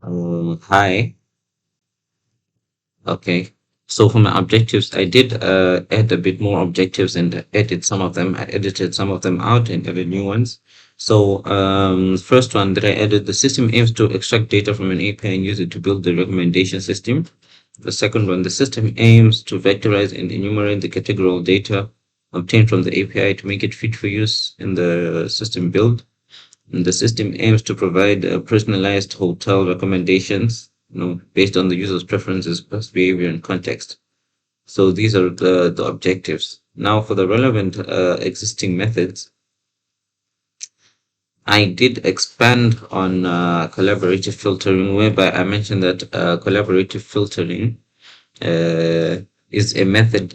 Hi. Okay. So for my objectives, I did add a bit more objectives and edit some of them. I edited some of them out and added new ones. So first one that I added, the system aims to extract data from an API and use it to build the recommendation system. The second one, the system aims to vectorize and enumerate the categorical data obtained from the API to make it fit for use in the system build. And the system aims to provide personalized hotel recommendations, based on the user's preferences, past behavior, and context. So these are the objectives. Now, for the relevant existing methods, I did expand on collaborative filtering, whereby I mentioned that collaborative filtering is a method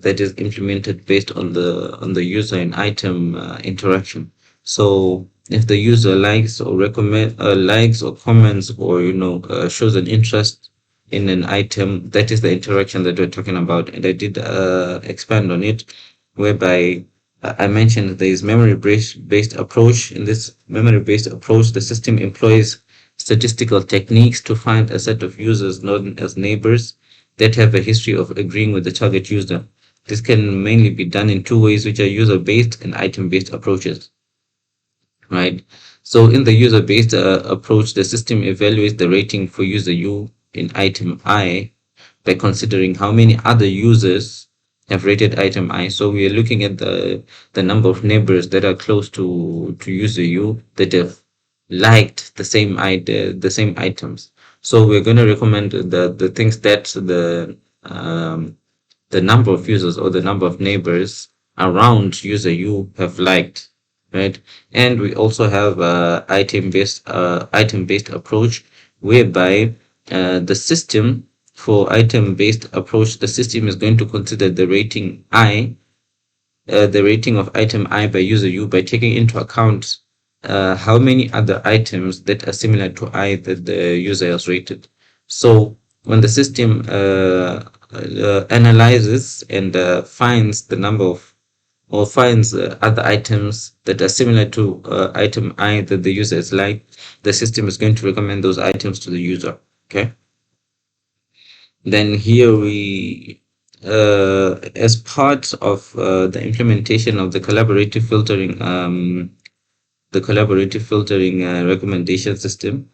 that is implemented based on the user and item interaction. So if the user likes or comments or shows an interest in an item, that is the interaction that we're talking about. And I did expand on it, whereby I mentioned there is memory based approach. In this memory based approach, the system employs statistical techniques to find a set of users known as neighbors that have a history of agreeing with the target user. This can mainly be done in two ways, which are user-based and item-based approaches, right? So in the user-based approach, the system evaluates the rating for user U in item I by considering how many other users have rated item I. So we are looking at the number of neighbors that are close to user U that have liked the same items. So we're going to recommend the things that the number of users or the number of neighbors around user U have liked, right? And we also have item based approach, whereby the system for item based approach, the system is going to consider the rating of item I by user U by taking into account how many other items that are similar to I that the user has rated. So when the system analyzes and finds the number of or finds other items that are similar to item I that the user has liked, the system is going to recommend those items to the user. Okay. Then here as part of the implementation of the collaborative filtering recommendation system,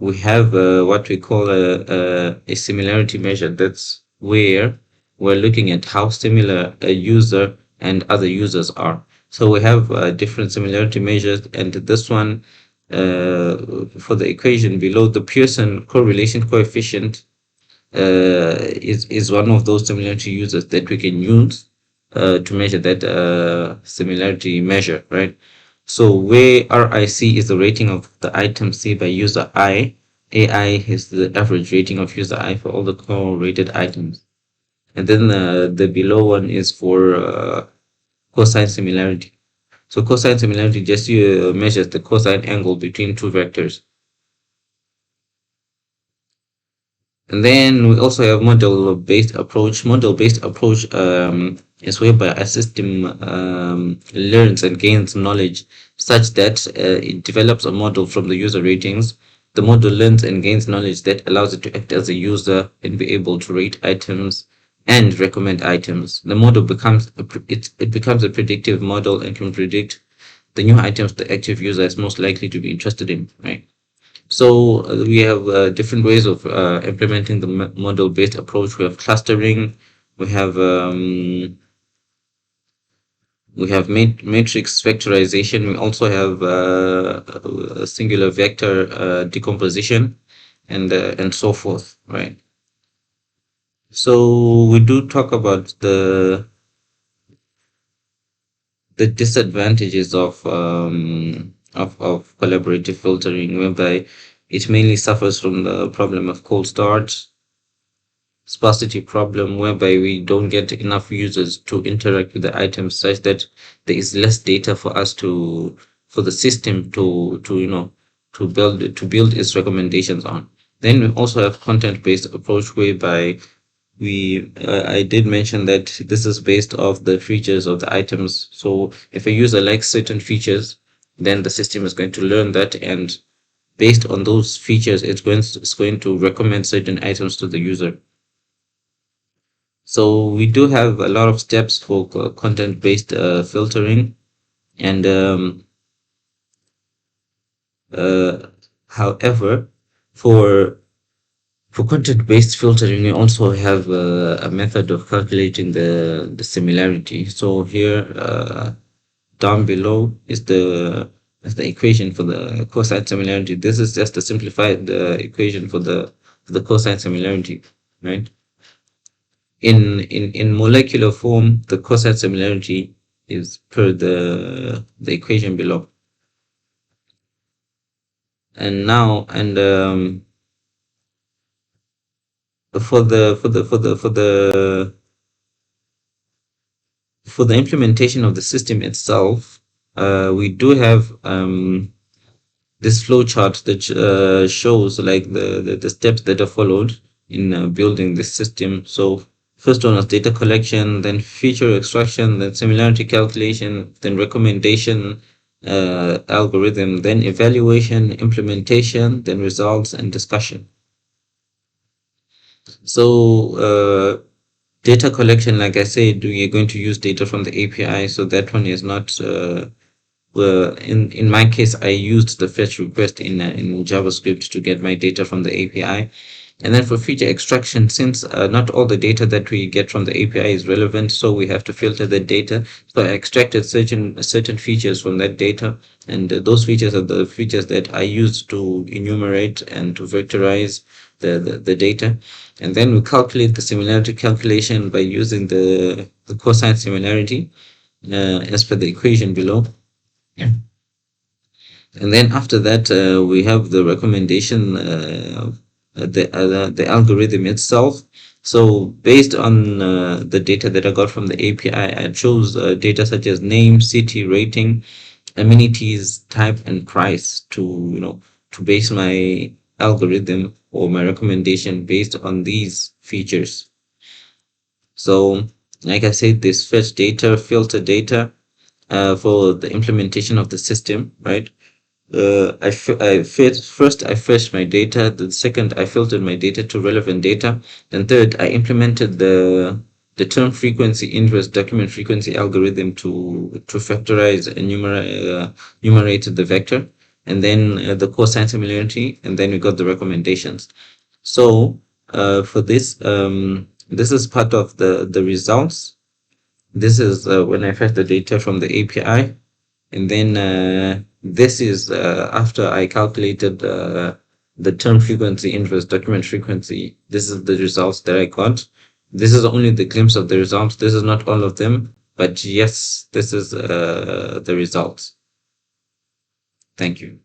we have what we call a similarity measure. That's where we're looking at how similar a user and other users are. So we have different similarity measures, and this one for the equation below, the Pearson correlation coefficient is one of those similarity users that we can use to measure that similarity measure, right? So where RIC is the rating of the item C by user I, AI is the average rating of user I for all the correlated items. And then the below one is for cosine similarity. So cosine similarity just measures the cosine angle between two vectors. And then we also have model-based approach. Model-based approach is whereby a system learns and gains knowledge such that it develops a model from the user ratings. The model learns and gains knowledge that allows it to act as a user and be able to rate items and recommend items. The model becomes it becomes a predictive model and can predict the new items the active user is most likely to be interested in, right? So we have different ways of implementing the model-based approach. We have clustering, we have matrix vectorization. We also have singular vector decomposition, and so forth, right? So we do talk about the disadvantages of collaborative filtering, whereby it mainly suffers from the problem of cold start, sparsity problem, whereby we don't get enough users to interact with the items such that there is less data for the system to build its recommendations on. Then we also have content-based approach, whereby I did mention that this is based off the features of the items. So if a user likes certain features, then the system is going to learn that and based on those features, it's going to recommend certain items to the user. So we do have a lot of steps for content-based filtering, and uh, however, for content-based filtering, we also have a method of calculating the similarity. So here, down below is the equation for the cosine similarity. This is just a simplified equation for the cosine similarity, right? In molecular form, the cosine similarity is per the equation below. And now, and for the for the for the for the for the implementation of the system itself, we do have this flow chart that shows like the steps that are followed in building this system. So first one was data collection, then feature extraction, then similarity calculation, then recommendation algorithm, then evaluation, implementation, then results and discussion. So data collection, like I said, we are going to use data from the API. So that one is not in my case, I used the fetch request in JavaScript to get my data from the API. And then for feature extraction, since not all the data that we get from the API is relevant, so we have to filter the data. So I extracted certain features from that data, and those features are the features that I used to enumerate and to vectorize the data. And then we calculate the similarity calculation by using the cosine similarity as per the equation below. Yeah. And then after that, we have the recommendation, the algorithm itself. So based on the data that I got from the API, I chose data such as name, city, rating, amenities, type, and price to to base my algorithm or my recommendation based on these features. So, like I said, this fetch data, filter data for the implementation of the system, right? First I fetched my data. The second, I filtered my data to relevant data. And third, I implemented the term frequency inverse document frequency algorithm to factorize and numerate the vector, and then the cosine similarity, and then we got the recommendations. So for this, this is part of the results. This is when I fetch the data from the API, and then this is after I calculated the term frequency inverse document frequency. This is the results that I got. This is only the glimpse of the results. This is not all of them, but yes, this is the results. Thank you.